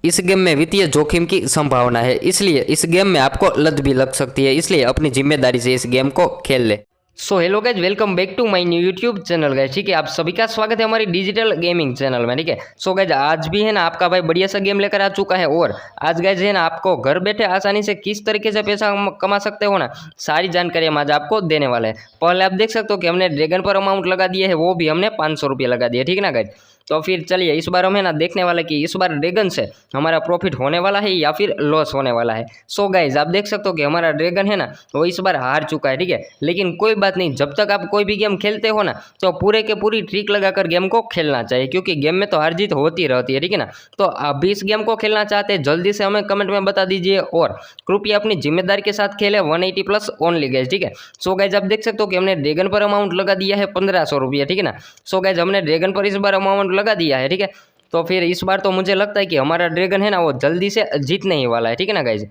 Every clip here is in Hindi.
इस गेम में वित्तीय जोखिम की संभावना है, इसलिए इस गेम में आपको लत भी लग सकती है, इसलिए अपनी जिम्मेदारी से इस गेम को खेल ले। So hello guys, welcome back to my new YouTube channel guys. ठीक है, आप सभी का स्वागत है हमारी डिजिटल गेमिंग चैनल में। ठीक है, सो गाइज आज भी है ना आपका भाई बढ़िया सा गेम लेकर आ चुका है। और आज गाइज है ना आपको घर बैठे आसानी से किस तरीके से पैसा कमा सकते हो ना, सारी जानकारी हम आज आपको देने वाले हैं। पहले आप देख सकते हो कि हमने ड्रैगन पर अमाउंट लगा दिया है, वो भी हमने 500 रुपये लगा दिया। ठीक है ना गाइज, तो फिर चलिए इस बार हमें ना देखने वाला कि इस बार ड्रैगन से हमारा प्रॉफिट होने वाला है या फिर लॉस होने वाला है। सो गाइज आप देख सकते हो कि हमारा ड्रैगन है ना वो इस बार हार चुका है। ठीक है, लेकिन कोई बात नहीं, जब तक आप कोई भी गेम खेलते हो ना तो पूरे के पूरी ट्रिक लगाकर गेम को खेलना चाहिए, क्योंकि गेम में तो हार जीत होती रहती है। ठीक है ना, तो आप भी इस गेम को खेलना चाहते हैं जल्दी से हमें कमेंट में बता दीजिए और कृपया अपनी जिम्मेदारी के साथ खेले 180 प्लस ओनली गाइज। ठीक है, सो गाइज आप देख सकते हो कि हमने ड्रैगन पर अमाउंट लगा दिया है 1500 रुपये। ठीक है ना, सो गाइज हमने ड्रैगन पर इस बार अमाउंट लगा दिया है। ठीक है, तो फिर इस बार तो मुझे लगता है कि हमारा ड्रैगन है ना वो जल्दी से जीतने ही वाला है। ठीक है ना गाइज,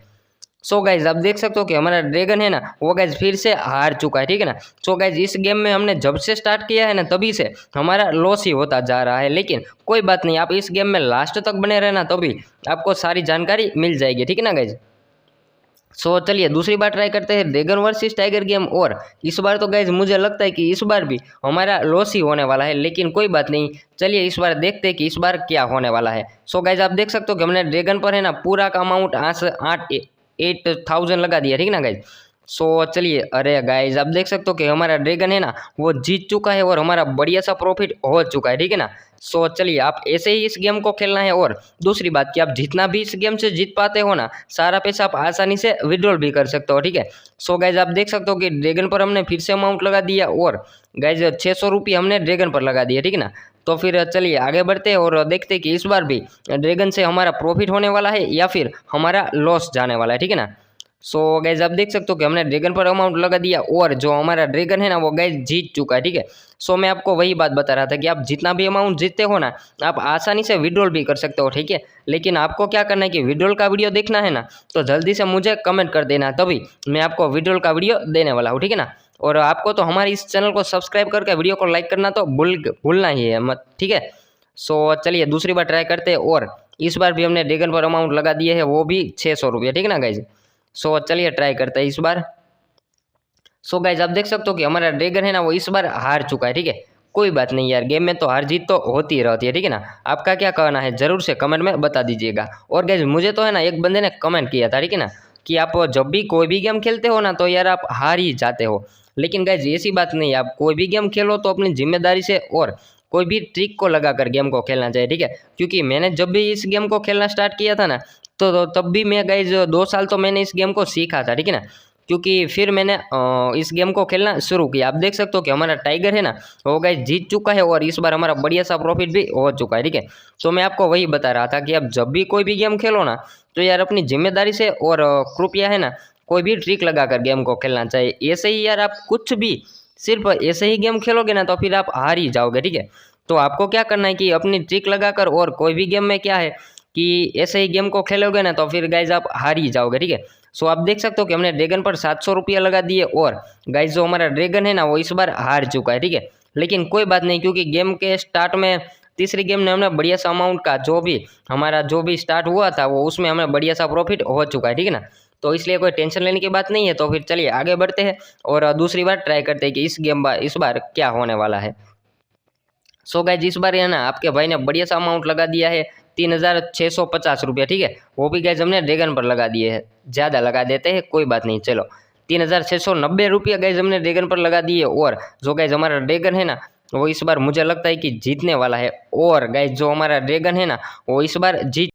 सो गाइज आप देख सकते हो कि हमारा ड्रैगन है ना वो गाइज फिर से हार चुका है। ठीक है ना, सो गाइज इस गेम में हमने जब से स्टार्ट किया है ना तभी से हमारा लॉस ही होता जा रहा है, लेकिन कोई बात नहीं, आप इस गेम में लास्ट तक बने रहना तभी आपको सारी जानकारी मिल जाएगी। ठीक है ना गाइज, सो चलिए दूसरी बार ट्राई करते हैं ड्रैगन वर्सेस टाइगर गेम। और इस बार तो गाइज मुझे लगता है कि इस बार भी हमारा लॉस ही होने वाला है, लेकिन कोई बात नहीं, चलिए इस बार देखते हैं कि इस बार क्या होने वाला है। सो गाइज आप देख सकते हो कि हमने ड्रैगन पर है ना पूरा का अमाउंट 8,000 लगा दिया। ठीक है ना गाइज, सो चलिए, अरे गाइज आप देख सकते हो कि हमारा ड्रैगन है ना वो जीत चुका है और हमारा बढ़िया सा प्रॉफिट हो चुका है। ठीक है ना, सो चलिए आप ऐसे ही इस गेम को खेलना है। और दूसरी बात कि आप जितना भी इस गेम से जीत पाते हो ना, सारा पैसा आप आसानी से विड्रॉल भी कर सकते हो। ठीक है, सो गाइज आप देख सकते हो कि ड्रैगन पर हमने फिर से अमाउंट लगा दिया और गाइज 600 रुपये हमने ड्रैगन पर लगा दिया। ठीक है ना, तो फिर चलिए आगे बढ़ते हैं और देखते हैं कि इस बार भी ड्रैगन से हमारा प्रॉफिट होने वाला है या फिर हमारा लॉस जाने वाला है। ठीक है ना, सो गाइज आप देख सकते हो कि हमने ड्रैगन पर अमाउंट लगा दिया और जो हमारा ड्रैगन है ना वो गाइज जीत चुका है। ठीक है, सो मैं आपको वही बात बता रहा था कि आप जितना भी अमाउंट जीतते हो ना आप आसानी से विड्रॉल भी कर सकते हो। ठीक है, लेकिन आपको क्या करना है कि विड्रॉल का वीडियो देखना है ना तो जल्दी से मुझे कमेंट कर देना, तभी मैं आपको विड्रॉल का वीडियो देने वाला हूँ। ठीक है ना, और आपको तो हमारे इस चैनल को सब्सक्राइब करके वीडियो को लाइक करना तो भूलना ही है मत। ठीक है, सो चलिए दूसरी बार ट्राई करते हैं और इस बार भी हमने ड्रैगन पर अमाउंट लगा दिए है, वो भी 600 रुपये। ठीक है ना गाइज, सो चलिए ट्राई करते हैं इस बार। सो गाइज आप देख सकते हो कि हमारा ड्रैगन है ना वो इस बार हार चुका है। ठीक है, कोई बात नहीं यार, गेम में तो हार जीत तो होती ही रहती है। ठीक है ना, आपका क्या कहना है जरूर से कमेंट में बता दीजिएगा। और गाइज मुझे तो है ना एक बंदे ने कमेंट किया था, ठीक है ना, कि आप जब भी कोई भी गेम खेलते हो ना तो यार आप हार ही जाते हो, लेकिन गाइज ऐसी बात नहीं है, आप कोई भी गेम खेलो तो अपनी जिम्मेदारी से और कोई भी ट्रिक को लगाकर गेम को खेलना चाहिए। ठीक है, क्योंकि मैंने जब भी इस गेम को खेलना स्टार्ट किया था ना तो तब भी मैं गाइज 2 साल तो मैंने इस गेम को सीखा था। ठीक है ना, क्योंकि फिर मैंने इस गेम को खेलना शुरू किया। आप देख सकते हो कि हमारा टाइगर है ना वो गाइस जीत चुका है और इस बार हमारा बढ़िया सा प्रॉफिट भी हो चुका है। ठीक है, तो मैं आपको वही बता रहा था कि आप जब भी कोई भी गेम खेलो ना तो यार अपनी जिम्मेदारी से और कृपया है ना कोई भी ट्रिक लगाकर गेम को खेलना चाहिए। ऐसे ही यार आप कुछ भी सिर्फ ऐसे ही गेम खेलोगे ना तो फिर आप हार ही जाओगे। ठीक है, तो आपको क्या करना है कि अपनी ट्रिक लगाकर, और कोई भी गेम में क्या है कि ऐसे ही गेम को खेलोगे ना तो फिर गाइज आप हार ही जाओगे। ठीक है, सो आप देख सकते हो कि हमने ड्रैगन पर 700 रुपया लगा दिए और गाइज जो हमारा ड्रैगन है ना वो इस बार हार चुका है। ठीक है, लेकिन कोई बात नहीं, क्योंकि गेम के स्टार्ट में तीसरी गेम ने हमने बढ़िया सा अमाउंट का जो भी स्टार्ट हुआ था वो उसमें हमें बढ़िया सा प्रॉफिट हो चुका है। ठीक है ना, तो इसलिए कोई टेंशन लेने की बात नहीं है। तो फिर चलिए आगे बढ़ते हैं और दूसरी बार ट्राई करते हैं कि इस बार क्या होने वाला है। सो गाइज इस बार है ना आपके भाई ने बढ़िया सा अमाउंट लगा दिया है 3,650 रुपया। ठीक है, वो भी गाइज हमने ड्रैगन पर लगा दिए हैं, ज़्यादा लगा देते हैं कोई बात नहीं, चलो 3,690 रुपया गाइज हमने ड्रैगन पर लगा दिए। और जो गाइज हमारा ड्रैगन है ना वो इस बार मुझे लगता है कि जीतने वाला है। और गाइज जो हमारा ड्रैगन है ना वो इस बार जीत